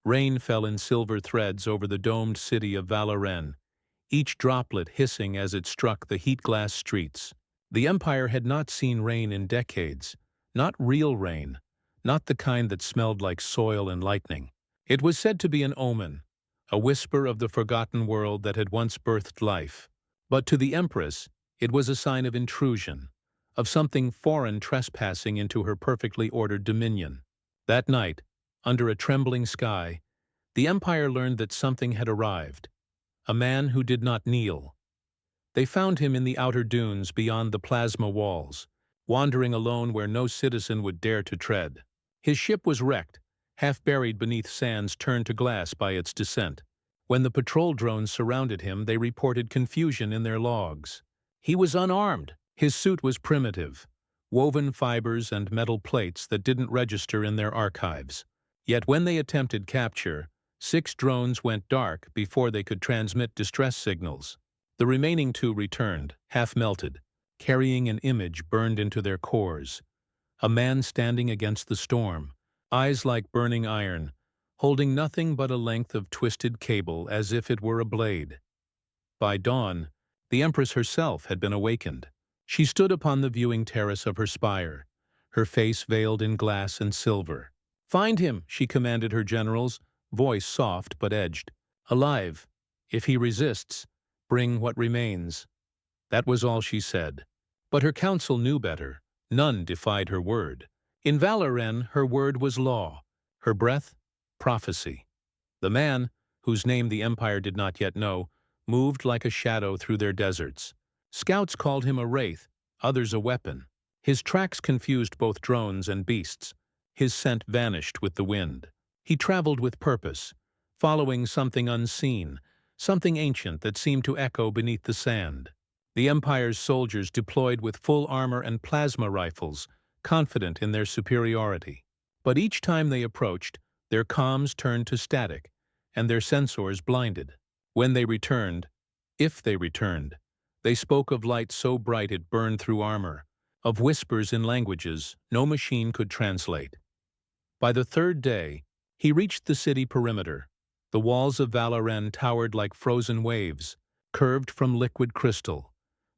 Rain fell in silver threads over the domed city of Valaren, each droplet hissing as it struck the heat-glass streets. The Empire had not seen rain in decades, not real rain, not the kind that smelled like soil and lightning. It was said to be an omen, a whisper of the forgotten world that had once birthed life. But to the Empress, it was a sign of intrusion, of something foreign trespassing into her perfectly ordered dominion. That night, under a trembling sky, the Empire learned that something had arrived, a man who did not kneel. They found him in the outer dunes beyond the plasma walls, wandering alone where no citizen would dare to tread. His ship was wrecked, half buried beneath sands turned to glass by its descent. When the patrol drones surrounded him, they reported confusion in their logs. He was unarmed. His suit was primitive, woven fibers and metal plates that didn't register in their archives. Yet when they attempted capture, 6 drones went dark before they could transmit distress signals. The remaining 2 returned, half melted, carrying an image burned into their cores. A man standing against the storm, eyes like burning iron, holding nothing but a length of twisted cable as if it were a blade. By dawn, the Empress herself had been awakened. She stood upon the viewing terrace of her spire, her face veiled in glass and silver. "Find him," she commanded her generals, voice soft but edged. "Alive. If he resists, bring what remains." That was all she said. But her council knew better. None defied her word. In Valaren, her word was law, her breath, prophecy. The man, whose name the Empire did not yet know, moved like a shadow through their deserts. Scouts called him a wraith, others a weapon. His tracks confused both drones and beasts. His scent vanished with the wind. He traveled with purpose, following something unseen, something ancient that seemed to echo beneath the sand. The Empire's soldiers deployed with full armor and plasma rifles, confident in their superiority. But each time they approached, their comms turned to static, and their sensors blinded. When they returned, if they returned, they spoke of light so bright it burned through armor, of whispers in languages no machine could translate. By the 3rd day, he reached the city perimeter. The walls of Valaren towered like frozen waves, curved from liquid crystal,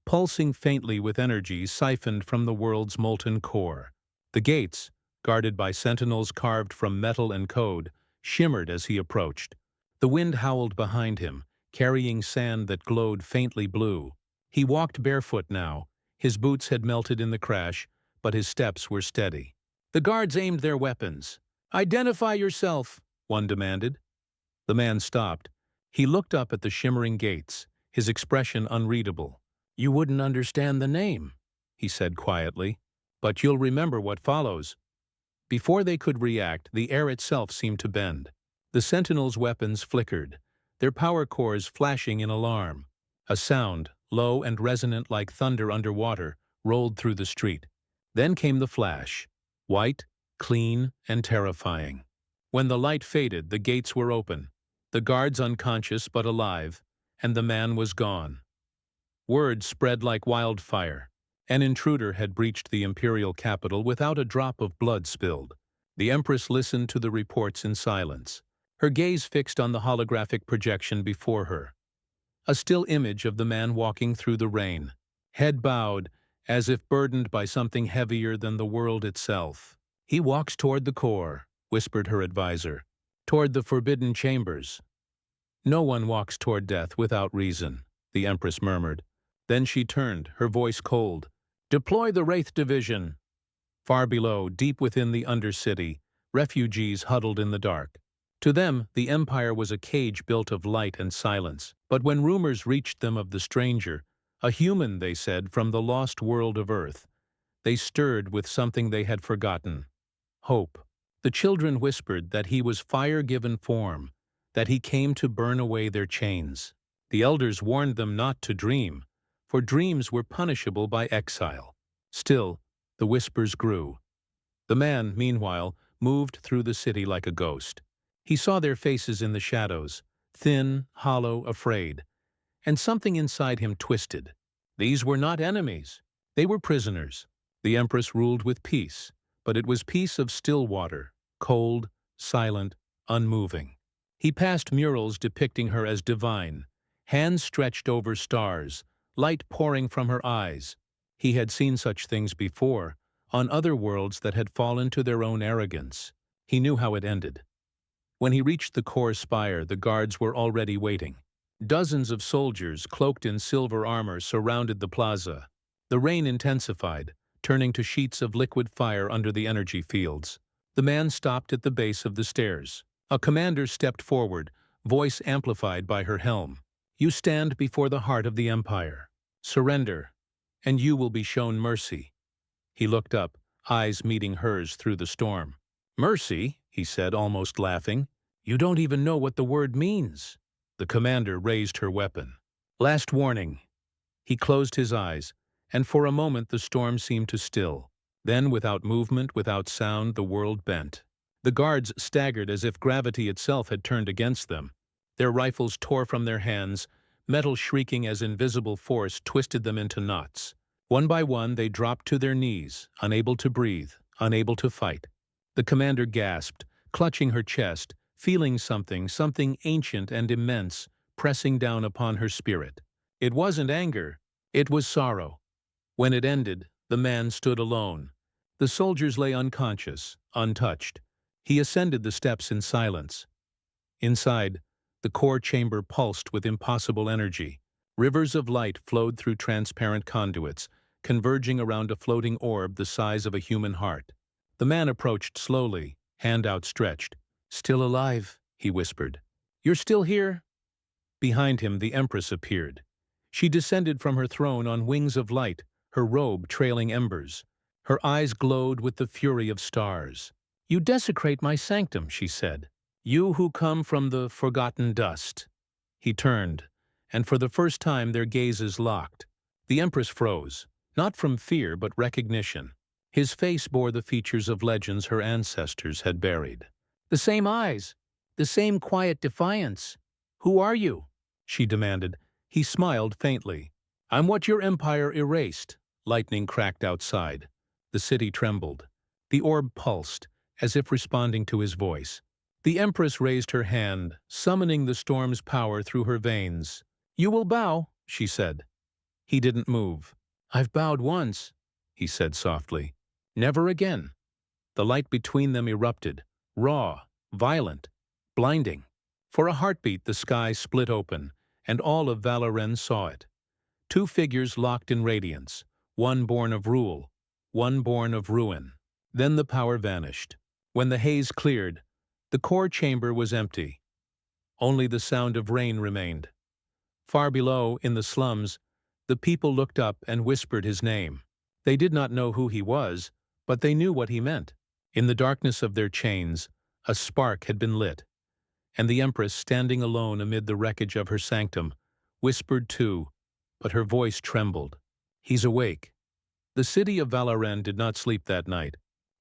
pulsing faintly with energy siphoned from the world's molten core. The gates, guarded by sentinels carved from metal and code, shimmered as he approached. The wind howled behind him, carrying sand that glowed faintly blue. He walked barefoot now. His boots had melted in the crash, but his steps were steady. The guards aimed their weapons. "Identify yourself," one demanded. The man stopped. He looked up at the shimmering gates, his expression unreadable. "You wouldn't understand the name," he said quietly, "but you'll remember what follows." Before they could react, the air itself seemed to bend. The sentinels' weapons flickered, their power cores flashing in alarm. A sound, low and resonant like thunder underwater, rolled through the street. Then came the flash, white, clean, and terrifying. When the light faded, the gates were open, the guards unconscious but alive, and the man was gone. Word spread like wildfire. An intruder had breached the imperial capital without a drop of blood spilled. The Empress listened to the reports in silence, her gaze fixed on the holographic projection before her. A still image of the man walking through the rain, head bowed, as if burdened by something heavier than the world itself. "He walks toward the core," whispered her advisor, "toward the forbidden chambers." "No one walks toward death without reason," the Empress murmured. Then she turned, her voice cold. "Deploy the Wraith Division." Far below, deep within the Undercity, refugees huddled in the dark. To them, the Empire was a cage built of light and silence. But when rumors reached them of the stranger, a human, they said, from the lost world of Earth, they stirred with something they had forgotten: hope. The children whispered that he was fire-given form, that he came to burn away their chains. The elders warned them not to dream, for dreams were punishable by exile. Still, the whispers grew. The man, meanwhile, moved through the city like a ghost. He saw their faces in the shadows, thin, hollow, afraid, and something inside him twisted. These were not enemies. They were prisoners. The Empress ruled with peace, but it was peace of still water, cold, silent, unmoving. He passed murals depicting her as divine, hands stretched over stars, light pouring from her eyes. He had seen such things before, on other worlds that had fallen to their own arrogance. He knew how it ended. When he reached the core spire, the guards were already waiting. Dozens of soldiers, cloaked in silver armor, surrounded the plaza. The rain intensified, turning to sheets of liquid fire under the energy fields. The man stopped at the base of the stairs. A commander stepped forward, voice amplified by her helm. "You stand before the heart of the Empire. Surrender, and you will be shown mercy." He looked up, eyes meeting hers through the storm. "Mercy?" he said, almost laughing. "You don't even know what the word means." The commander raised her weapon. "Last warning." He closed his eyes, and for a moment the storm seemed to still. Then, without movement, without sound, the world bent. The guards staggered as if gravity itself had turned against them. Their rifles tore from their hands, metal shrieking as invisible force twisted them into knots. One by one, they dropped to their knees, unable to breathe, unable to fight. The commander gasped, clutching her chest, feeling something ancient and immense, pressing down upon her spirit. It wasn't anger, it was sorrow. When it ended, the man stood alone. The soldiers lay unconscious, untouched. He ascended the steps in silence. Inside, the core chamber pulsed with impossible energy. Rivers of light flowed through transparent conduits, converging around a floating orb the size of a human heart. The man approached slowly, hand outstretched. "Still alive," he whispered. "You're still here?" Behind him, the Empress appeared. She descended from her throne on wings of light, her robe trailing embers. Her eyes glowed with the fury of stars. "You desecrate my sanctum," she said. "You who come from the forgotten dust." He turned, and for the first time their gazes locked. The Empress froze, not from fear but recognition. His face bore the features of legends her ancestors had buried. "The same eyes, the same quiet defiance. Who are you?" she demanded. He smiled faintly. "I'm what your empire erased." Lightning cracked outside. The city trembled. The orb pulsed, as if responding to his voice. The Empress raised her hand, summoning the storm's power through her veins. "You will bow," she said. He didn't move. "I've bowed once," he said softly. "Never again." The light between them erupted, raw, violent, blinding. For a heartbeat the sky split open, and all of Valorem saw it. Two figures locked in radiance, one born of rule, one born of ruin. Then the power vanished. When the haze cleared, the core chamber was empty. Only the sound of rain remained. Far below, in the slums, the people looked up and whispered his name. They did not know who he was, but they knew what he meant. In the darkness of their chains, a spark had been lit, and the Empress, standing alone amid the wreckage of her sanctum, whispered too, but her voice trembled. "He's awake." The city of Valorem did not sleep that night.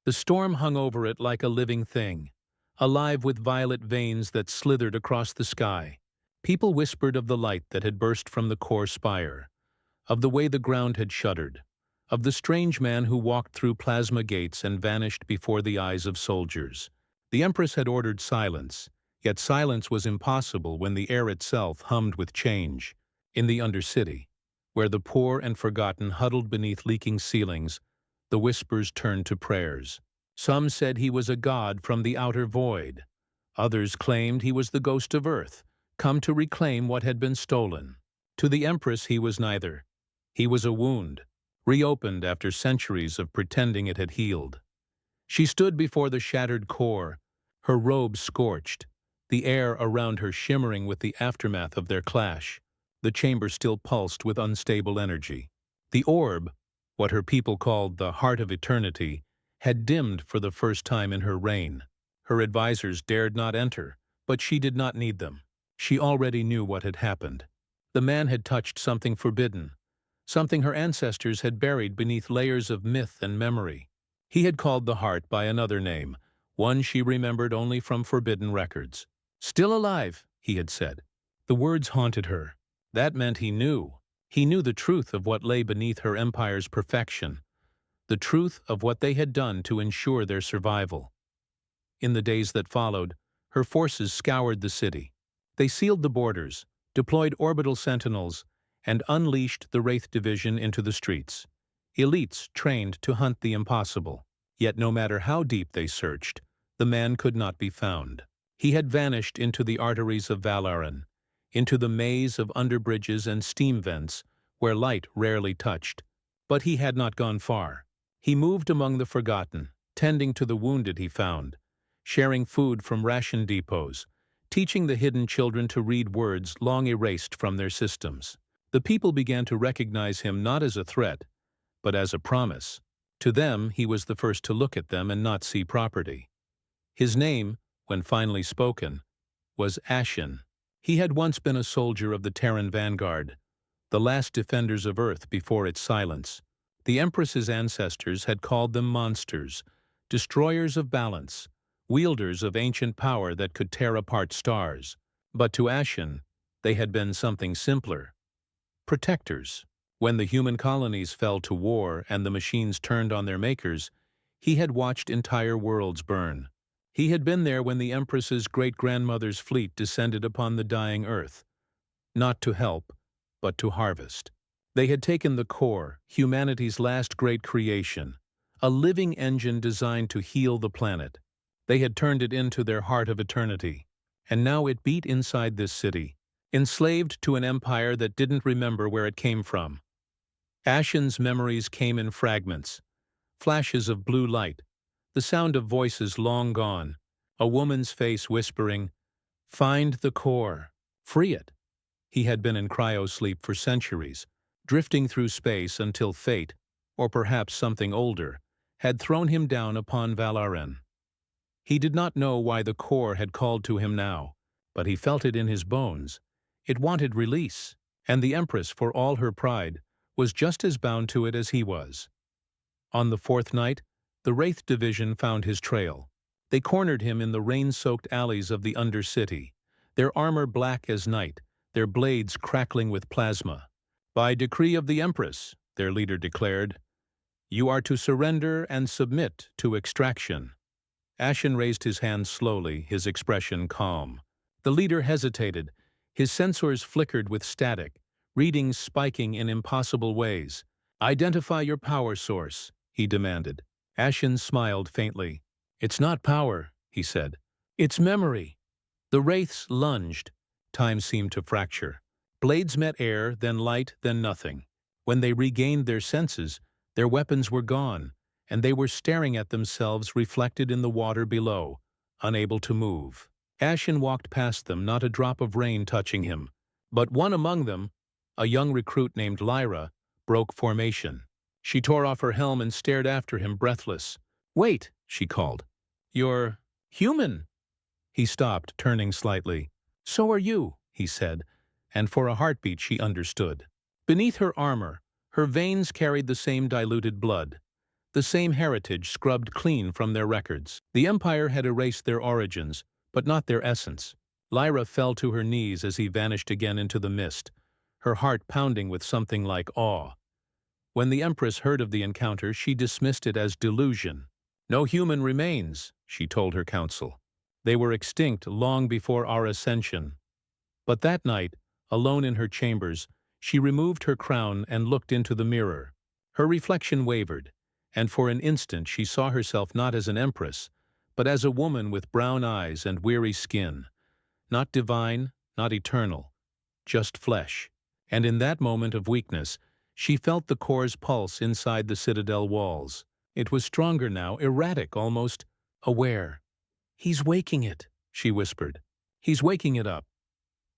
The storm hung over it like a living thing, alive with violet veins that slithered across the sky. People whispered of the light that had burst from the core spire, of the way the ground had shuddered, of the strange man who walked through plasma gates and vanished before the eyes of soldiers. The Empress had ordered silence, yet silence was impossible when the air itself hummed with change. In the Undercity, where the poor and forgotten huddled beneath leaking ceilings, the whispers turned to prayers. Some said he was a god from the outer void. Others claimed he was the ghost of Earth, come to reclaim what had been stolen. To the Empress he was neither. He was a wound, reopened after centuries of pretending it had healed. She stood before the shattered core, her robe scorched, the air around her shimmering with the aftermath of their clash. The chamber still pulsed with unstable energy. The orb, what her people called the Heart of Eternity, had dimmed for the first time in her reign. Her advisors dared not enter, but she did not need them. She already knew what had happened. The man had touched something forbidden, something her ancestors had buried beneath layers of myth and memory. He had called the heart by another name, one she remembered only from forbidden records. "Still alive," he had said. The words haunted her. That meant he knew. He knew the truth of what lay beneath her empire's perfection, the truth of what they had done to ensure their survival. In the days that followed, her forces scoured the city. They sealed the borders, deployed orbital sentinels, and unleashed the Wraith Division into the streets. Elites trained to hunt the impossible. Yet no matter how deep they searched, the man could not be found. He had vanished into the arteries of Valaran, into the maze of underbridges and steam vents where light rarely touched. But he had not gone far. He moved among the forgotten, tending to the wounded he found, sharing food from ration depots, teaching the hidden children to read words long erased from their systems. The people began to recognize him not as a threat, but as a promise. To them, he was the first to look at them and not see property. His name, when finally spoken, was Ashen. He had once been a soldier of the Terran vanguard, the last defenders of Earth before its silence. The Empress's ancestors had called them monsters, destroyers of balance, wielders of ancient power that could tear apart stars. But to Ashen, they had been something simpler: protectors. When the human colonies fell to war and the machines turned on their makers, he had watched entire worlds burn. He had been there when the Empress's great-grandmother's fleet descended upon the dying Earth, not to help, but to harvest. They had taken the core, humanity's last great creation, a living engine designed to heal the planet. They had turned it into their heart of eternity, and now it beat inside this city, enslaved to an empire that didn't remember where it came from. Ashen's memories came in fragments, flashes of blue light, the sound of voices long gone, a woman's face whispering, "Find the core, free it." He had been in cryosleep for centuries, drifting through space until fate, or perhaps something older, had thrown him down upon Valaran. He did not know why the core had called to him now, but he felt it in his bones. It wanted release, and the Empress, for all her pride, was just as bound to it as he was. On the fourth night, the Wraith Division found his trail. They cornered him in the rain-soaked alleys of the Undercity, their armor black as night, their blades crackling with plasma. "By decree of the Empress," their leader declared, "you are to surrender and submit to extraction." Ashen raised his hand slowly, his expression calm. The leader hesitated. His sensors flickered with static, readings spiking in impossible ways. "Identify your power source," he demanded. Ashen smiled faintly. "It's not power," he said. "It's memory." The wraiths lunged. Time seemed to fracture. Blades met air, then light, then nothing. When they regained their senses, their weapons were gone, and they were staring at themselves reflected in the water below, unable to move. Ashen walked past them, not a drop of rain touching him. But one among them, a young recruit named Lyra, broke formation. She tore off her helm and stared after him, breathless. "Wait," she called. "You're human." He stopped, turning slightly. "So are you," he said, and for a heartbeat she understood. Beneath her armor, her veins carried the same diluted blood, the same heritage scrubbed clean from their records. The Empire had erased their origins, but not their essence. Lyra fell to her knees as he vanished again into the mist, her heart pounding with something like awe. When the Empress heard of the encounter, she dismissed it as delusion. "No human remains," she told her council. "They were extinct long before our ascension." But that night, alone in her chambers, she removed her crown and looked into the mirror. Her reflection wavered, and for an instant she saw herself not as an empress, but as a woman with brown eyes and weary skin. Not divine, not eternal, just flesh. And in that moment of weakness, she felt the core's pulse inside the citadel walls. It was stronger now, erratic, almost aware. "He's waking it," she whispered. "He's waking it up."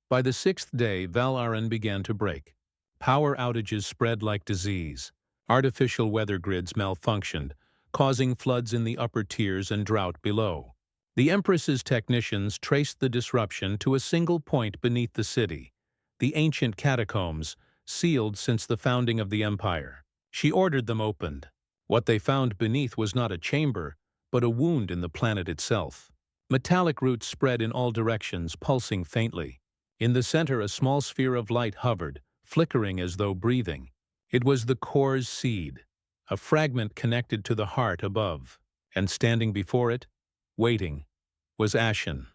By the sixth day, Valaran began to break. Power outages spread like disease. Artificial weather grids malfunctioned, causing floods in the upper tiers and drought below. The Empress's technicians traced the disruption to a single point beneath the city, the ancient catacombs, sealed since the founding of the Empire. She ordered them opened. What they found beneath was not a chamber, but a wound in the planet itself. Metallic roots spread in all directions, pulsing faintly. In the center, a small sphere of light hovered, flickering as though breathing. It was the core's seed, a fragment connected to the heart above. And standing before it, waiting, was Ashen.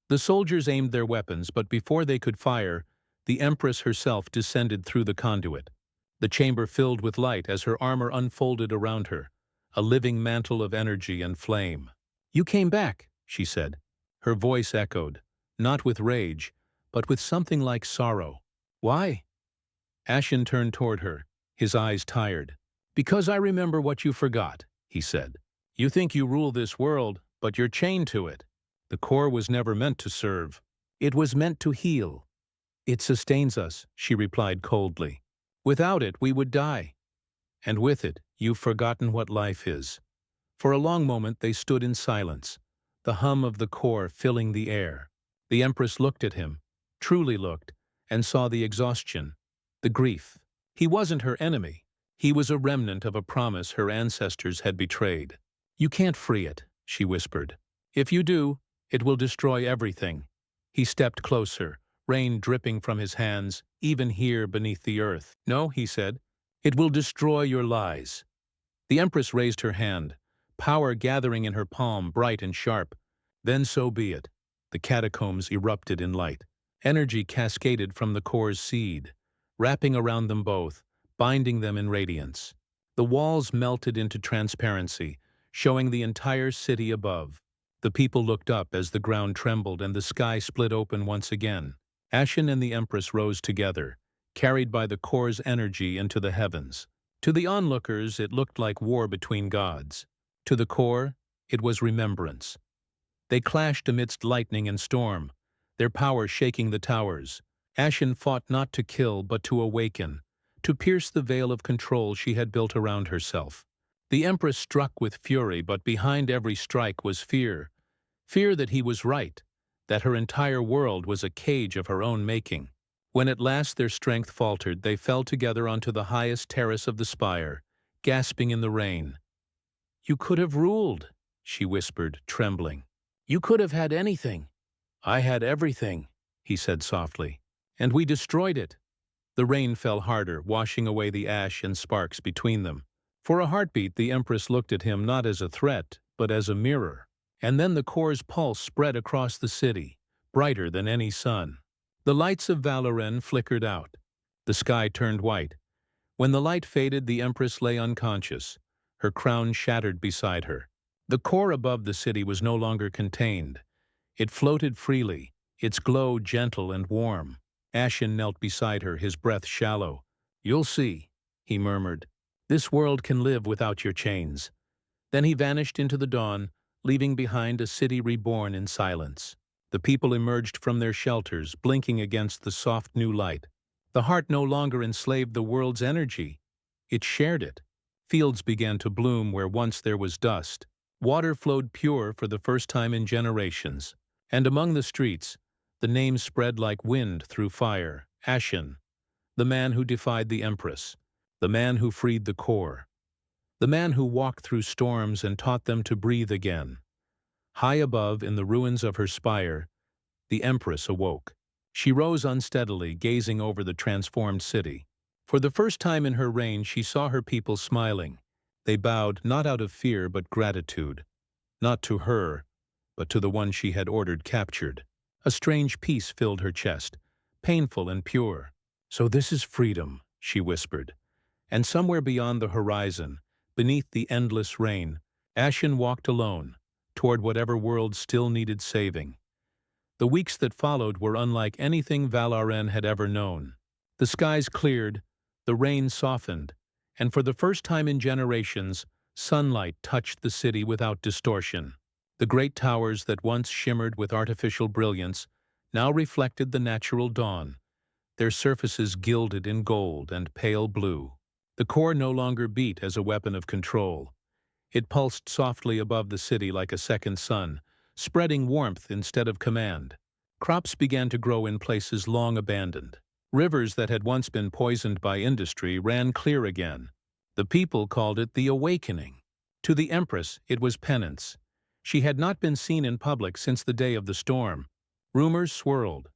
The soldiers aimed their weapons, but before they could fire, the Empress herself descended through the conduit. The chamber filled with light as her armor unfolded around her, a living mantle of energy and flame. "You came back," she said. Her voice echoed, not with rage, but with something like sorrow. "Why?" Ashen turned toward her, his eyes tired. "Because I remember what you forgot," he said. "You think you rule this world, but you're chained to it. The core was never meant to serve. It was meant to heal." "It sustains us," she replied coldly. "Without it, we would die. And with it, you've forgotten what life is." For a long moment they stood in silence, the hum of the core filling the air. The Empress looked at him, truly looked, and saw the exhaustion, the grief. He wasn't her enemy. He was a remnant of a promise her ancestors had betrayed. "You can't free it," she whispered. "If you do, it will destroy everything." He stepped closer, rain dripping from his hands, even here beneath the earth. "No," he said, "it will destroy your lies." The Empress raised her hand, power gathering in her palm, bright and sharp. "Then so be it." The catacombs erupted in light. Energy cascaded from the core's seed, wrapping around them both, binding them in radiance. The walls melted into transparency, showing the entire city above. The people looked up as the ground trembled and the sky split open once again. Ashen and the Empress rose together, carried by the core's energy into the heavens. To the onlookers, it looked like war between gods. To the core, it was remembrance. They clashed amidst lightning and storm, their power shaking the towers. Ashen fought not to kill, but to awaken, to pierce the veil of control she had built around herself. The Empress struck with fury, but behind every strike was fear. Fear that he was right, that her entire world was a cage of her own making. When at last their strength faltered, they fell together onto the highest terrace of the spire, gasping in the rain. "You could have ruled," she whispered, trembling. "You could have had anything." "I had everything," he said softly. "And we destroyed it." The rain fell harder, washing away the ash and sparks between them. For a heartbeat, the Empress looked at him not as a threat, but as a mirror. And then the core's pulse spread across the city, brighter than any sun. The lights of Valoren flickered out. The sky turned white. When the light faded, the Empress lay unconscious, her crown shattered beside her. The core above the city was no longer contained. It floated freely, its glow gentle and warm. Ashen knelt beside her, his breath shallow. "You'll see," he murmured. "This world can live without your chains." Then he vanished into the dawn, leaving behind a city reborn in silence. The people emerged from their shelters, blinking against the soft new light. The heart no longer enslaved the world's energy. It shared it. Fields began to bloom where once there was dust. Water flowed pure for the first time in generations. And among the streets, the names spread like wind through fire. Ashen, the man who defied the Empress, the man who freed the core, the man who walked through storms and taught them to breathe again. High above, in the ruins of her spire, the Empress awoke. She rose unsteadily, gazing over the transformed city. For the first time in her reign, she saw her people smiling. They bowed not out of fear but gratitude, not to her, but to the one she had ordered captured. A strange peace filled her chest, painful and pure. "So this is freedom," she whispered. And somewhere beyond the horizon, beneath the endless rain, Ashen walked alone, toward whatever world still needed saving. The weeks that followed were unlike anything Valoren had ever known. The skies cleared, the rain softened, and for the first time in generations, sunlight touched the city without distortion. The great towers that once shimmered with artificial brilliance now reflected the natural dawn, their surfaces gilded in gold and pale blue. The core no longer beat as a weapon of control. It pulsed softly above the city like a second sun, spreading warmth instead of command. Crops began to grow in places long abandoned. Rivers that had once been poisoned by industry ran clear again. The people called it the awakening. To the Empress, it was penance. She had not been seen in public since the day of the storm. Rumors swirled.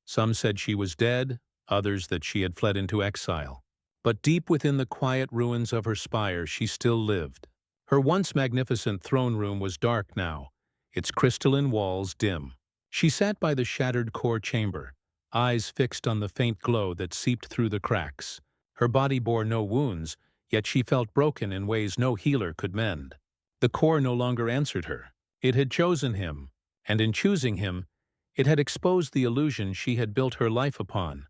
Some said she was dead, others that she had fled into exile. But deep within the quiet ruins of her spire, she still lived. Her once magnificent throne room was dark now, its crystalline walls dim. She sat by the shattered core chamber, eyes fixed on the faint glow that seeped through the cracks. Her body bore no wounds, yet she felt broken in ways no healer could mend. The core no longer answered her. It had chosen him, and in choosing him, it had exposed the illusion she had built her life upon,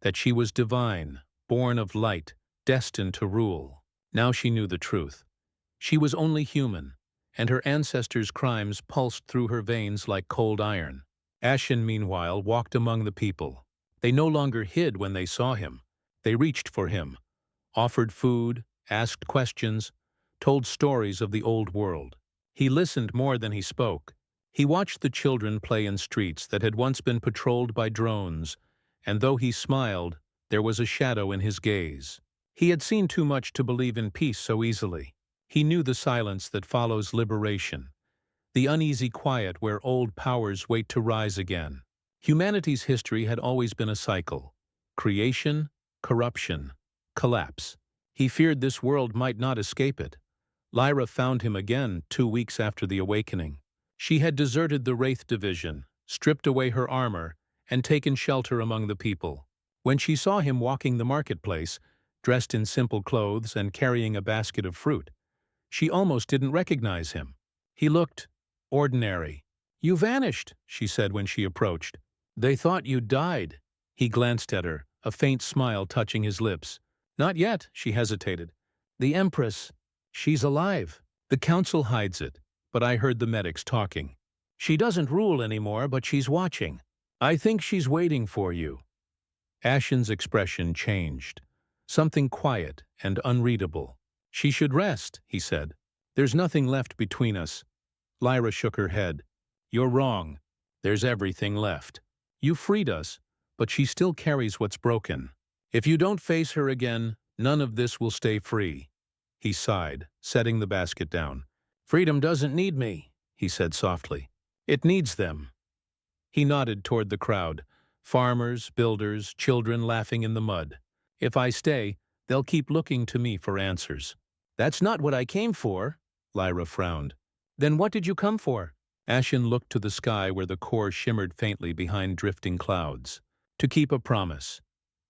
that she was divine, born of light, destined to rule. Now she knew the truth. She was only human, and her ancestors' crimes pulsed through her veins like cold iron. Ashen, meanwhile, walked among the people. They no longer hid when they saw him. They reached for him, offered food, asked questions, told stories of the old world. He listened more than he spoke. He watched the children play in streets that had once been patrolled by drones, and though he smiled, there was a shadow in his gaze. He had seen too much to believe in peace so easily. He knew the silence that follows liberation, the uneasy quiet where old powers wait to rise again. Humanity's history had always been a cycle: creation, corruption, collapse. He feared this world might not escape it. Lyra found him again 2 weeks after the awakening. She had deserted the Wraith Division, stripped away her armor, and taken shelter among the people. When she saw him walking the marketplace, dressed in simple clothes and carrying a basket of fruit, she almost didn't recognize him. He looked ordinary. "You vanished," she said when she approached. "They thought you'd died." He glanced at her, a faint smile touching his lips. "Not yet," she hesitated. "The Empress, she's alive. The Council hides it, but I heard the medics talking. She doesn't rule anymore, but she's watching. I think she's waiting for you." Ashen's expression changed. Something quiet and unreadable. "She should rest," he said. "There's nothing left between us." Lyra shook her head. "You're wrong. There's everything left. You freed us, but she still carries what's broken. If you don't face her again, none of this will stay free." He sighed, setting the basket down. "Freedom doesn't need me," he said softly. "It needs them." He nodded toward the crowd. Farmers, builders, children laughing in the mud. "If I stay, they'll keep looking to me for answers." "That's not what I came for," Lyra frowned. "Then what did you come for?" Ashen looked to the sky where the core shimmered faintly behind drifting clouds. "To keep a promise."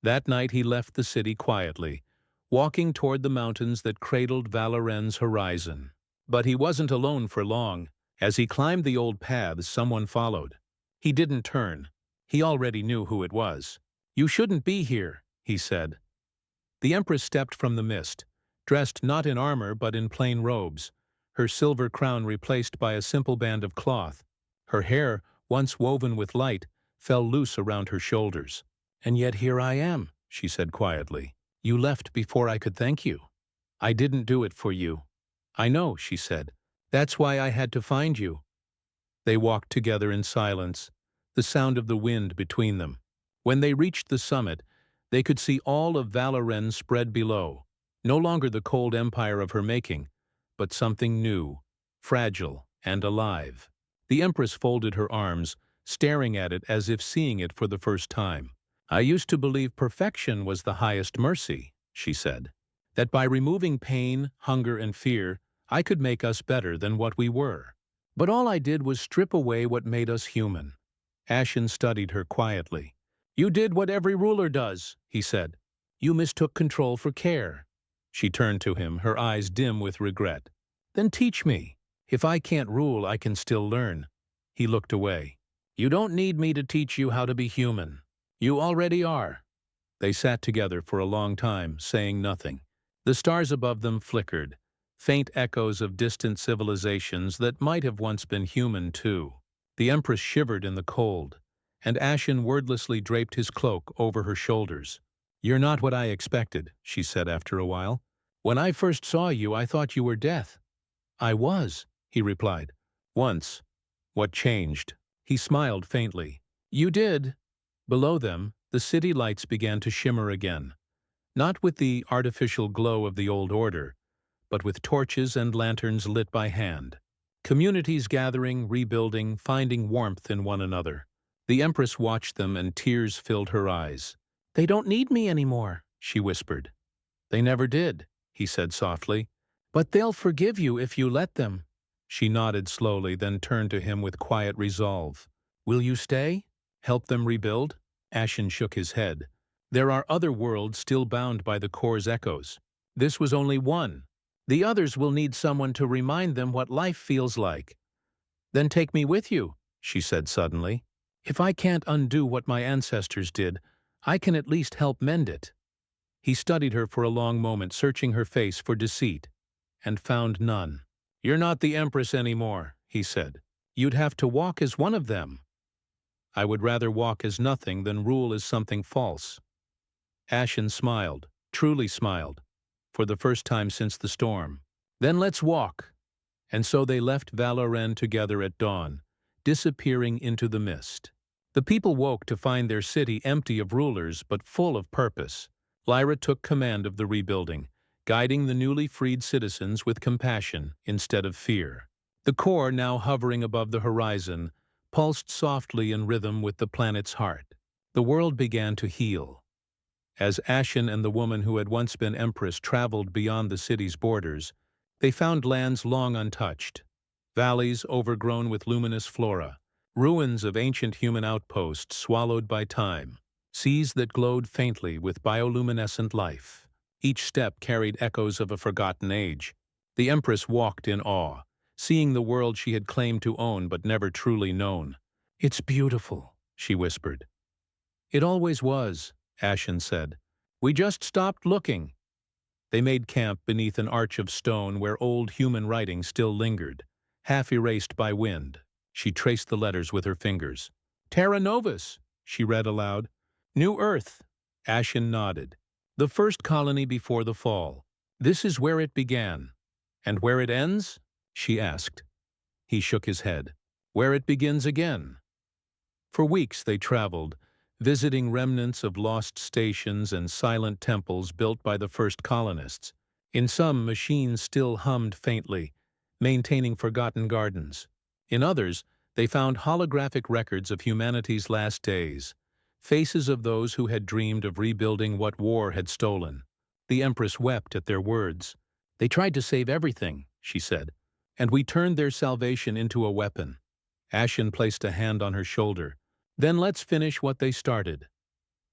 That night he left the city quietly, walking toward the mountains that cradled Valoren's horizon. But he wasn't alone for long. As he climbed the old paths, someone followed. He didn't turn. He already knew who it was. "You shouldn't be here," he said. The Empress stepped from the mist, dressed not in armor but in plain robes, her silver crown replaced by a simple band of cloth. Her hair, once woven with light, fell loose around her shoulders. "And yet here I am," she said quietly. "You left before I could thank you." "I didn't do it for you." "I know," she said. "That's why I had to find you." They walked together in silence, the sound of the wind between them. When they reached the summit, they could see all of Valoren spread below. No longer the cold empire of her making, but something new, fragile, and alive. The Empress folded her arms, staring at it as if seeing it for the first time. "I used to believe perfection was the highest mercy," she said. "That by removing pain, hunger, and fear, I could make us better than what we were. But all I did was strip away what made us human." Ashen studied her quietly. "You did what every ruler does," he said. "You mistook control for care." She turned to him, her eyes dim with regret. "Then teach me. If I can't rule, I can still learn." He looked away. "You don't need me to teach you how to be human. You already are." They sat together for a long time, saying nothing. The stars above them flickered, faint echoes of distant civilizations that might have once been human too. The Empress shivered in the cold, and Ashen wordlessly draped his cloak over her shoulders. "You're not what I expected," she said after a while. "When I first saw you, I thought you were death." "I was," he replied. "Once." "What changed?" He smiled faintly. "You did." Below them, the city lights began to shimmer again, not with the artificial glow of the old order, but with torches and lanterns lit by hand. Communities gathering, rebuilding, finding warmth in one another. The Empress watched them and tears filled her eyes. "They don't need me anymore," she whispered. "They never did," he said softly. "But they'll forgive you if you let them." She nodded slowly, then turned to him with quiet resolve. Will you stay? Help them rebuild? Ashen shook his head. There are other worlds still bound by the core's echoes. This was only one. The others will need someone to remind them what life feels like. Then take me with you, she said suddenly. If I can't undo what my ancestors did, I can at least help mend it. He studied her for a long moment, searching her face for deceit, and found none. You're not the Empress anymore, he said. You'd have to walk as one of them. I would rather walk as nothing than rule as something false. Ashen smiled, truly smiled, for the first time since the storm. Then let's walk. And so they left Valaren together at dawn, disappearing into the mist. The people woke to find their city empty of rulers but full of purpose. Lyra took command of the rebuilding, guiding the newly freed citizens with compassion instead of fear. The core, now hovering above the horizon, pulsed softly in rhythm with the planet's heart. The world began to heal. As Ashen and the woman who had once been Empress traveled beyond the city's borders, they found lands long untouched, valleys overgrown with luminous flora, ruins of ancient human outposts swallowed by time, seas that glowed faintly with bioluminescent life. Each step carried echoes of a forgotten age. The Empress walked in awe, seeing the world she had claimed to own but never truly known. It's beautiful, she whispered. It always was, Ashen said. We just stopped looking. They made camp beneath an arch of stone where old human writing still lingered, half erased by wind. She traced the letters with her fingers. Terra Novus, she read aloud. New Earth. Ashen nodded. The first colony before the fall. This is where it began. And where it ends? She asked. He shook his head. Where it begins again. For weeks they traveled, visiting remnants of lost stations and silent temples built by the first colonists. In some, machines still hummed faintly, maintaining forgotten gardens. In others, they found holographic records of humanity's last days, faces of those who had dreamed of rebuilding what war had stolen. The Empress wept at their words. They tried to save everything, she said, and we turned their salvation into a weapon. Ashen placed a hand on her shoulder. Then let's finish what they started.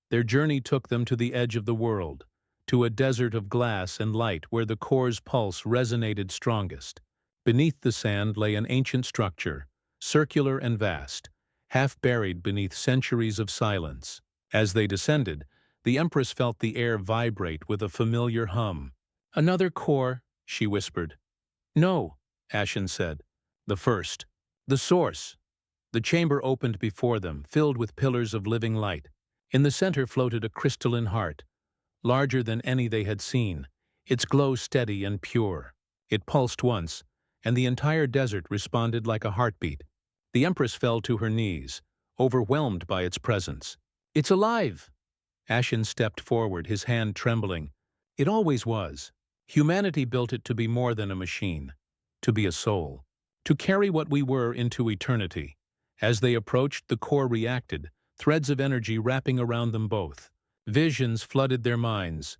Their journey took them to the edge of the world, to a desert of glass and light where the core's pulse resonated strongest. Beneath the sand lay an ancient structure, circular and vast, half buried beneath centuries of silence. As they descended, the Empress felt the air vibrate with a familiar hum. Another core, she whispered. No, Ashen said. The first. The source. The chamber opened before them, filled with pillars of living light. In the center floated a crystalline heart, larger than any they had seen, its glow steady and pure. It pulsed once, and the entire desert responded like a heartbeat. The Empress fell to her knees, overwhelmed by its presence. It's alive! Ashen stepped forward, his hand trembling. It always was. Humanity built it to be more than a machine, to be a soul, to carry what we were into eternity. As they approached, the core reacted, threads of energy wrapping around them both. Visions flooded their minds.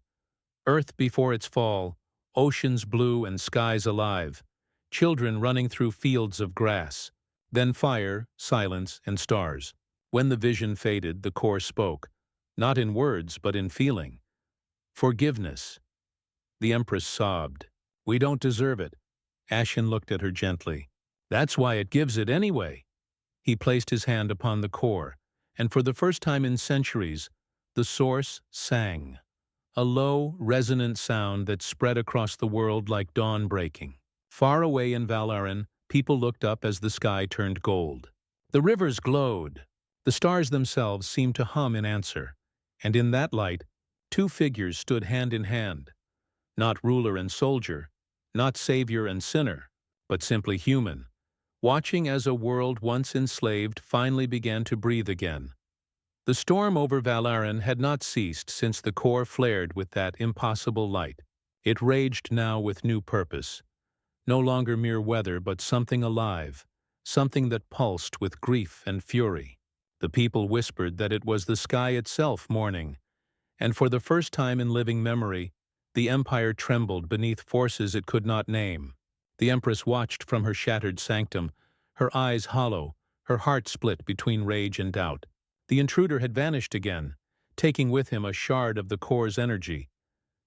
Earth before its fall, oceans blue and skies alive, children running through fields of grass, then fire, silence, and stars. When the vision faded, the core spoke, not in words but in feeling. Forgiveness. The Empress sobbed. We don't deserve it. Ashen looked at her gently. That's why it gives it anyway. He placed his hand upon the core, and for the first time in centuries, the source sang. A low, resonant sound that spread across the world like dawn breaking. Far away in Valaren, people looked up as the sky turned gold. The rivers glowed. The stars themselves seemed to hum in answer. And in that light, two figures stood hand in hand. Not ruler and soldier, not savior and sinner, but simply human, watching as a world once enslaved finally began to breathe again. The storm over Valaren had not ceased since the core flared with that impossible light. It raged now with new purpose. No longer mere weather, but something alive, something that pulsed with grief and fury. The people whispered that it was the sky itself mourning, and for the first time in living memory, the Empire trembled beneath forces it could not name. The Empress watched from her shattered sanctum, her eyes hollow, her heart split between rage and doubt. The intruder had vanished again, taking with him a shard of the core's energy,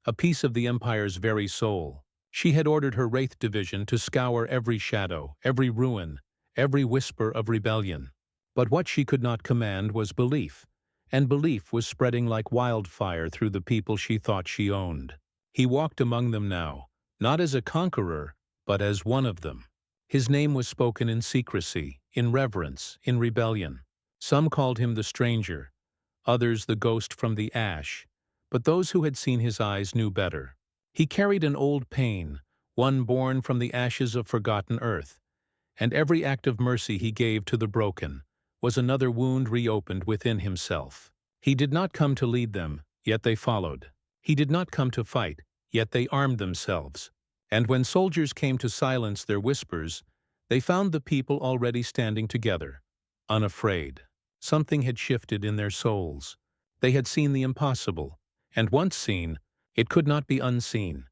a piece of the Empire's very soul. She had ordered her Wraith division to scour every shadow, every ruin, every whisper of rebellion. But what she could not command was belief, and belief was spreading like wildfire through the people she thought she owned. He walked among them now, not as a conqueror, but as one of them. His name was spoken in secrecy, in reverence, in rebellion. Some called him the stranger, others the ghost from the ash, but those who had seen his eyes knew better. He carried an old pain, one born from the ashes of forgotten earth, and every act of mercy he gave to the broken was another wound reopened within himself. He did not come to lead them, yet they followed. He did not come to fight, yet they armed themselves. And when soldiers came to silence their whispers, they found the people already standing together, unafraid. Something had shifted in their souls. They had seen the impossible, and once seen, it could not be unseen.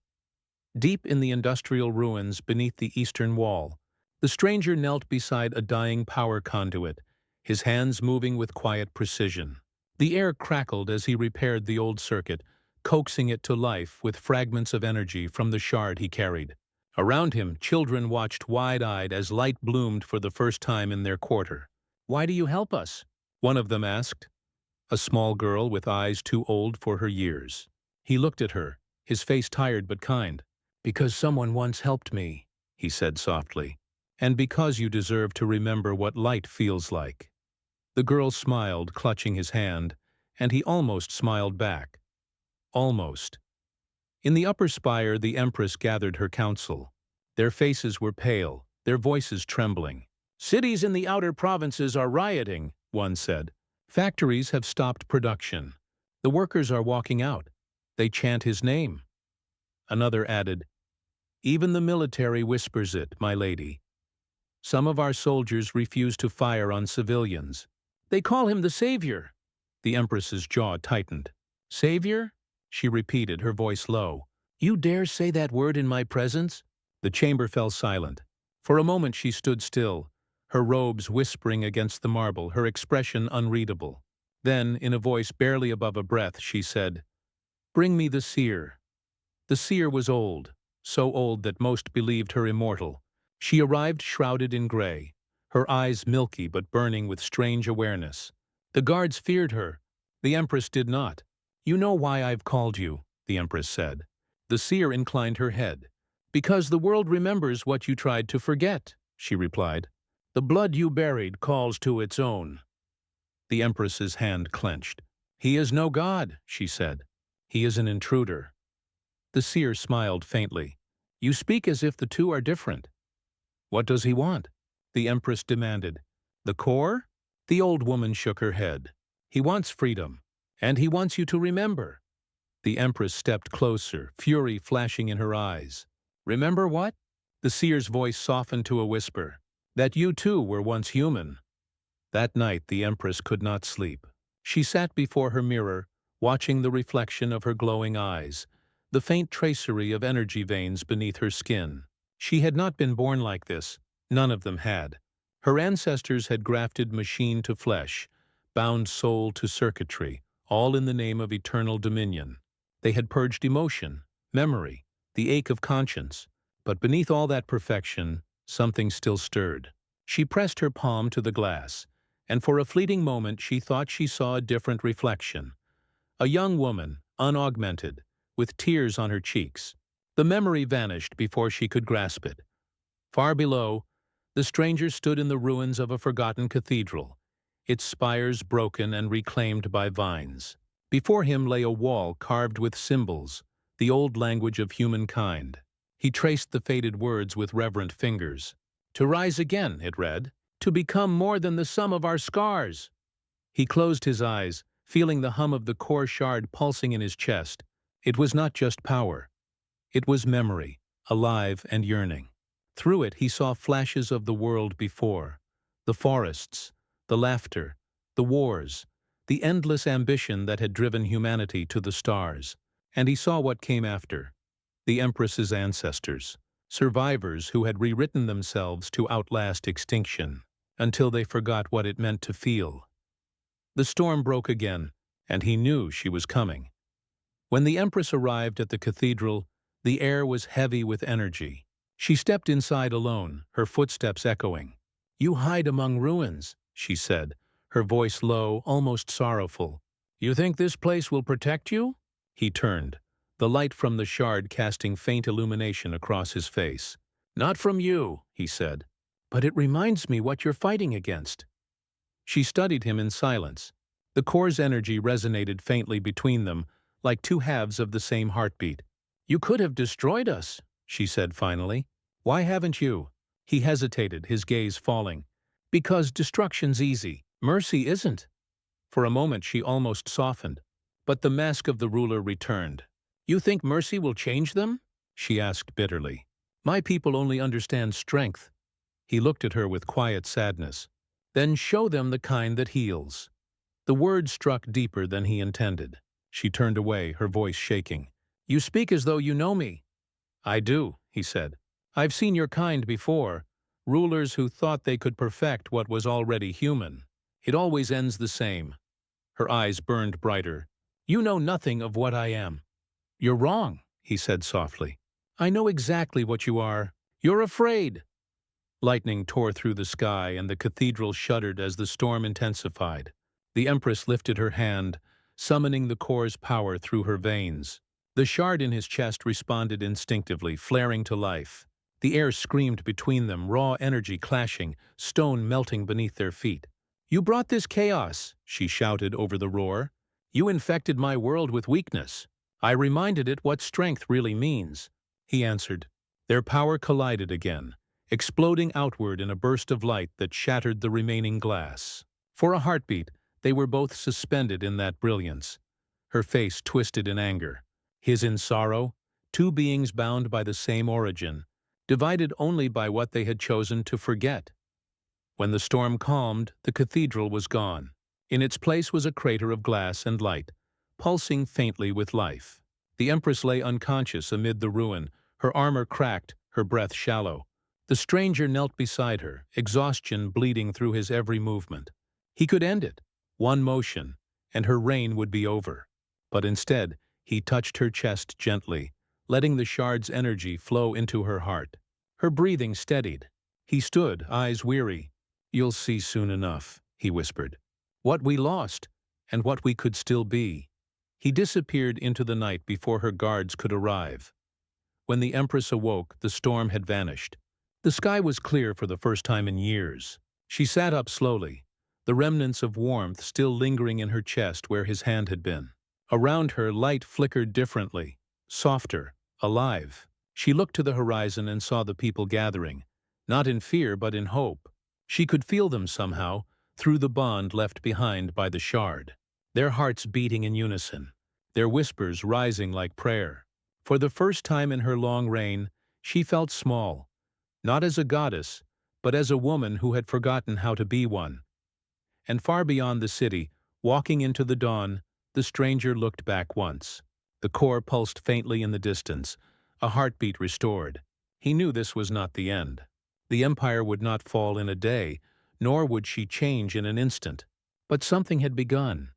Deep in the industrial ruins beneath the eastern wall, the stranger knelt beside a dying power conduit, his hands moving with quiet precision. The air crackled as he repaired the old circuit, coaxing it to life with fragments of energy from the shard he carried. Around him, children watched wide-eyed as light bloomed for the first time in their quarter. "Why do you help us?" one of them asked, a small girl with eyes too old for her years. He looked at her, his face tired but kind. "Because someone once helped me," he said softly, "and because you deserve to remember what light feels like." The girl smiled, clutching his hand, and he almost smiled back. Almost. In the upper spire, the Empress gathered her council. Their faces were pale, their voices trembling. "Cities in the outer provinces are rioting," one said. "Factories have stopped production. The workers are walking out. They chant his name." Another added, "Even the military whispers it, my lady. Some of our soldiers refuse to fire on civilians. They call him the Savior." The Empress's jaw tightened. "Savior?" she repeated, her voice low. "You dare say that word in my presence?" The chamber fell silent. For a moment she stood still, her robes whispering against the marble, her expression unreadable. Then, in a voice barely above a breath, she said, "Bring me the seer." The seer was old, so old that most believed her immortal. She arrived shrouded in gray, her eyes milky but burning with strange awareness. The guards feared her. The Empress did not. "You know why I've called you," the Empress said. The seer inclined her head. "Because the world remembers what you tried to forget," she replied. "The blood you buried calls to its own." The Empress's hand clenched. "He is no god," she said. "He is an intruder." The seer smiled faintly. "You speak as if the two are different." "What does he want?" the Empress demanded. "The core?" The old woman shook her head. "He wants freedom, and he wants you to remember." The Empress stepped closer, fury flashing in her eyes. "Remember what?" The seer's voice softened to a whisper. "That you too were once human." That night the Empress could not sleep. She sat before her mirror, watching the reflection of her glowing eyes, the faint tracery of energy veins beneath her skin. She had not been born like this. None of them had. Her ancestors had grafted machine to flesh, bound soul to circuitry, all in the name of eternal dominion. They had purged emotion, memory, the ache of conscience. But beneath all that perfection, something still stirred. She pressed her palm to the glass, and for a fleeting moment she thought she saw a different reflection. A young woman, unaugmented, with tears on her cheeks. The memory vanished before she could grasp it. Far below, the stranger stood in the ruins of a forgotten cathedral, its spires broken and reclaimed by vines. Before him lay a wall carved with symbols, the old language of humankind. He traced the faded words with reverent fingers. "To rise again," it read, "to become more than the sum of our scars." He closed his eyes, feeling the hum of the core shard pulsing in his chest. It was not just power. It was memory, alive and yearning. Through it he saw flashes of the world before, the forests, the laughter, the wars, the endless ambition that had driven humanity to the stars. And he saw what came after, the Empress's ancestors, survivors who had rewritten themselves to outlast extinction. until they forgot what it meant to feel. The storm broke again, and he knew she was coming. When the Empress arrived at the cathedral, the air was heavy with energy. She stepped inside alone, her footsteps echoing. "You hide among ruins," she said, her voice low, almost sorrowful. "You think this place will protect you?" He turned, the light from the shard casting faint illumination across his face. "Not from you," he said. "But it reminds me what you're fighting against." She studied him in silence. The core's energy resonated faintly between them, like two halves of the same heartbeat. "You could have destroyed us," she said finally. "Why haven't you?" He hesitated, his gaze falling. "Because destruction's easy. Mercy isn't." For a moment she almost softened, but the mask of the ruler returned. "You think mercy will change them?" she asked bitterly. "My people only understand strength." He looked at her with quiet sadness. "Then show them the kind that heals." The words struck deeper than he intended. She turned away, her voice shaking. "You speak as though you know me." "I do," he said. "I've seen your kind before, rulers who thought they could perfect what was already human. It always ends the same." Her eyes burned brighter. "You know nothing of what I am." "You're wrong," he said softly. "I know exactly what you are. You're afraid." Lightning tore through the sky, and the cathedral shuddered as the storm intensified. The Empress lifted her hand, summoning the core's power through her veins. The shard in his chest responded instinctively, flaring to life. The air screamed between them, raw energy clashing, stone melting beneath their feet. "You brought this chaos," she shouted over the roar. "You infected my world with weakness. I reminded it what strength really means." He answered. Their power collided again, exploding outward in a burst of light that shattered the remaining glass. For a heartbeat, they were both suspended in that brilliance. Her face twisted in anger, his in sorrow, two beings bound by the same origin, divided only by what they had chosen to forget. When the storm calmed, the cathedral was gone. In its place was a crater of glass and light, pulsing faintly with life. The Empress lay unconscious amid the ruin, her armor cracked, her breath shallow. The stranger knelt beside her, exhaustion bleeding through his every movement. He could end it, one motion, and her reign would be over. But instead, he touched her chest gently, letting the shard's energy flow into her heart. Her breathing steadied. He stood, eyes weary. "You'll see soon enough," he whispered. "What we lost, and what we could still be." He disappeared into the night before her guards could arrive. When the Empress awoke, the storm had vanished. The sky was clear for the first time in years. She sat up slowly, the remnants of warmth still lingering in her chest where his hand had been. Around her, light flickered differently, softer, alive. She looked to the horizon and saw the people gathering, not in fear but in hope. She could feel them somehow, through the bond left behind by the shard. Their hearts beating in unison, their whispers rising like prayer. For the first time in her long reign, she felt small, not as a goddess, but as a woman who had forgotten how to be one. And far beyond the city, walking into the dawn, the stranger looked back once. The core pulsed faintly in the distance, a heartbeat restored. He knew this was not the end. The empire would not fall in a day, nor would she change in an instant. But something had begun,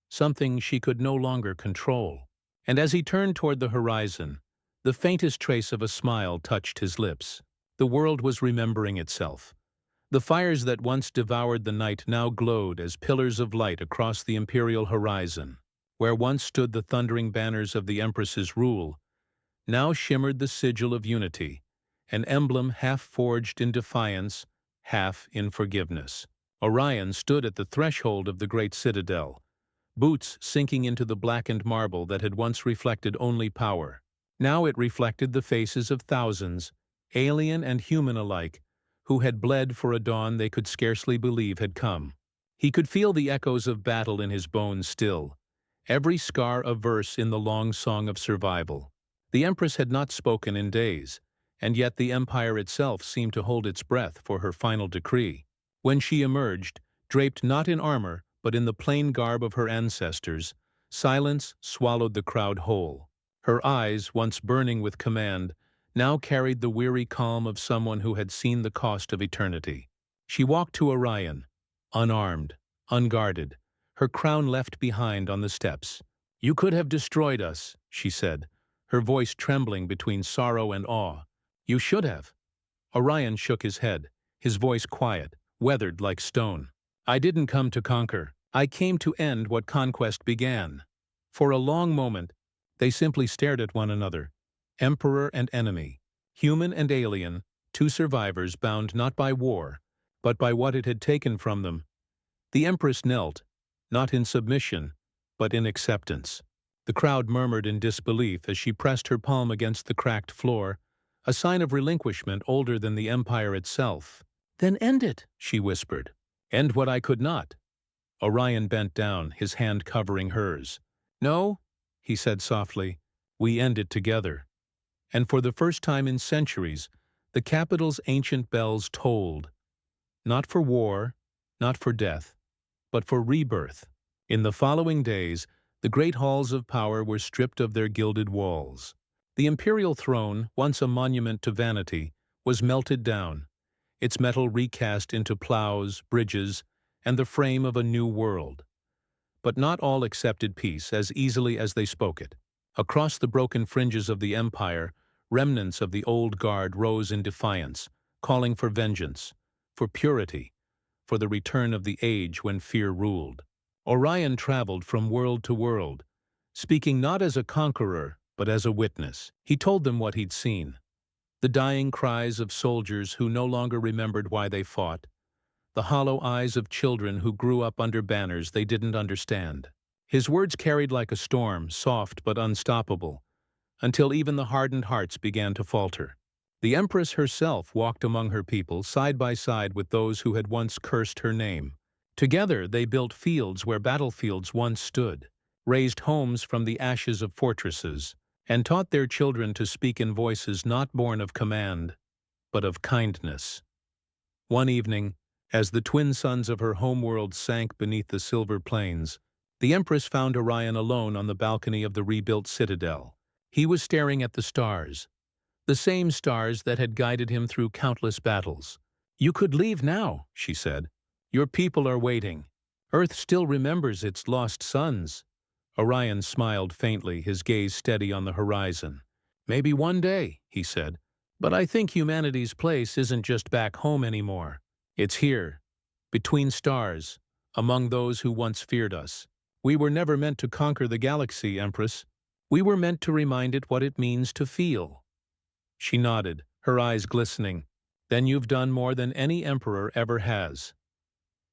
something she could no longer control. And as he turned toward the horizon, the faintest trace of a smile touched his lips. The world was remembering itself. The fires that once devoured the night now glowed as pillars of light across the imperial horizon. Where once stood the thundering banners of the Empress's rule, now shimmered the sigil of unity, an emblem half forged in defiance, half in forgiveness. Orion stood at the threshold of the great citadel, boots sinking into the blackened marble that had once reflected only power. Now it reflected the faces of thousands, alien and human alike, who had bled for a dawn they could scarcely believe had come. He could feel the echoes of battle in his bones still, every scar a verse in the long song of survival. The Empress had not spoken in days, and yet the empire itself seemed to hold its breath for her final decree. When she emerged, draped not in armor, but in the plain garb of her ancestors, silence swallowed the crowd whole. Her eyes, once burning with command, now carried the weary calm of someone who had seen the cost of eternity. She walked to Orion, unarmed, unguarded, her crown left behind on the steps. "You could have destroyed us," she said, her voice trembling between sorrow and awe. "You should have." Orion shook his head, his voice quiet, weathered like stone. "I didn't come to conquer. I came to end what conquest began." For a long moment, they simply stared at one another, emperor and enemy, human and alien, two survivors bound not by war, but by what it had taken from them. The Empress knelt, not in submission, but in acceptance. The crowd murmured in disbelief as she pressed her palm against the cracked floor, a sign of relinquishment older than the empire itself. "Then end it," she whispered. "End what I could not." Orion bent down, his hand covering hers. "No," he said softly, "we end it together." And for the first time in centuries, the capital's ancient bells tolled, not for war, not for death, but for rebirth. In the following days, the great halls of power were stripped of their gilded walls. The imperial throne, once a monument to vanity, was melted down, its metal recast into plows, bridges, and the frame of a new world. But not all accepted peace as easily as they spoke it. Across the broken fringes of the empire, remnants of the old guard rose in defiance, calling for vengeance, for purity, for the return of the age when fear ruled. Orion traveled from world to world, speaking not as a conqueror, but as a witness. He told them what he'd seen. The dying cries of soldiers who no longer remembered why they fought, the hollow eyes of children who grew up under banners they didn't understand. His words carried like a storm, soft but unstoppable, until even the hardened hearts began to falter. The Empress herself walked among her people side by side with those who had once cursed her name. Together they built fields where battlefields once stood, raised homes from the ashes of fortresses, and taught their children to speak in voices not born of command, but of kindness. One evening, as the twin suns of her homeworld sank beneath the silver plains, the Empress found Orion alone on the balcony of the rebuilt citadel. He was staring at the stars, the same stars that had guided him through countless battles. "You could leave now," she said. "Your people are waiting. Earth still remembers its lost sons." Orion smiled faintly, his gaze steady on the horizon. "Maybe one day," he said, "but I think humanity's place isn't just back home anymore. It's here, between stars, among those who once feared us. We were never meant to conquer the galaxy, Empress. We were meant to remind it what it means to feel." She nodded, her eyes glistening. "Then you've done more than any emperor ever has."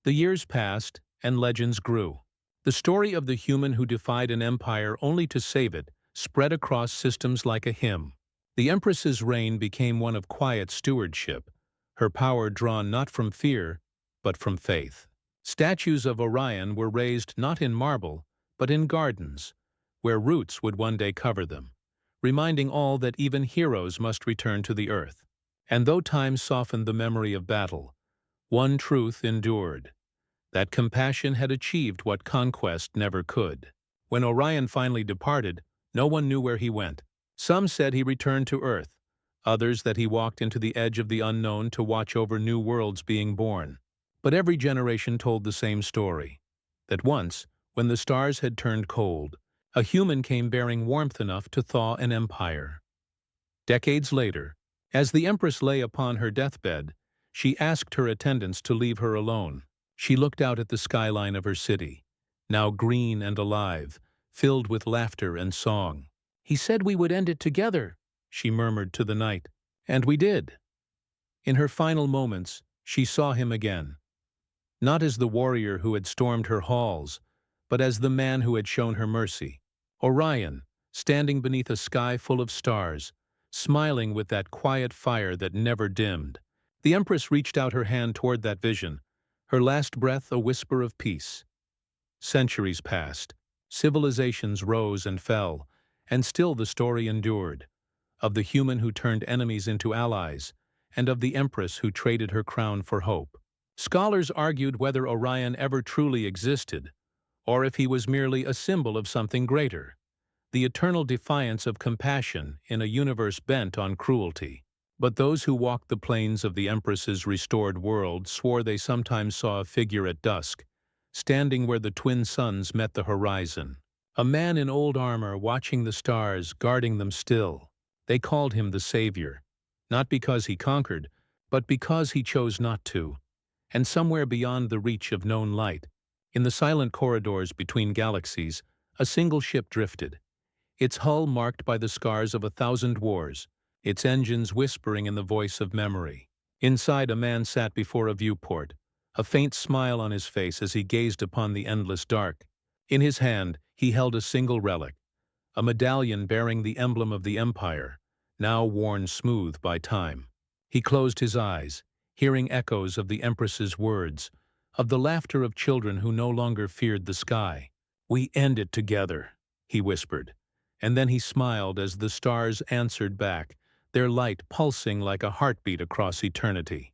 The years passed, and legends grew. The story of the human who defied an empire only to save it spread across systems like a hymn. The Empress's reign became one of quiet stewardship, her power drawn not from fear, but from faith. Statues of Orion were raised not in marble, but in gardens, where roots would one day cover them, reminding all that even heroes must return to the earth. And though time softened the memory of battle, one truth endured: that compassion had achieved what conquest never could. When Orion finally departed, no one knew where he went. Some said he returned to Earth, others that he walked into the edge of the unknown to watch over new worlds being born. But every generation told the same story: that once, when the stars had turned cold, a human came bearing warmth enough to thaw an empire. Decades later, as the Empress lay upon her deathbed, she asked her attendants to leave her alone. She looked out at the skyline of her city, now green and alive, filled with laughter and song. "He said we would end it together," she murmured to the night. And we did. In her final moments, she saw him again, not as the warrior who had stormed her halls, but as the man who had shown her mercy. Orion, standing beneath a sky full of stars, smiling with that quiet fire that never dimmed. The Empress reached out her hand toward that vision, her last breath a whisper of peace. Centuries passed, civilizations rose and fell, and still the story endured, of the human who turned enemies into allies, and of the Empress who traded her crown for hope. Scholars argued whether Orion ever truly existed, or if he was merely a symbol of something greater, the eternal defiance of compassion in a universe bent on cruelty. But those who walked the plains of the Empress's restored world swore they sometimes saw a figure at dusk, standing where the twin suns met the horizon. A man in old armor watching the stars, guarding them still. They called him the Savior, not because he conquered, but because he chose not to. And somewhere beyond the reach of known light, in the silent corridors between galaxies, a single ship drifted, its hull marked by the scars of 1,000 wars, its engines whispering in the voice of memory. Inside, a man sat before a viewport, a faint smile on his face as he gazed upon the endless dark. In his hand, he held a single relic, a medallion bearing the emblem of the Empire, now worn smooth by time. He closed his eyes, hearing echoes of the Empress's words, of the laughter of children who no longer feared the sky. "We end it together," he whispered, and then he smiled as the stars answered back, their light pulsing like a heartbeat across eternity.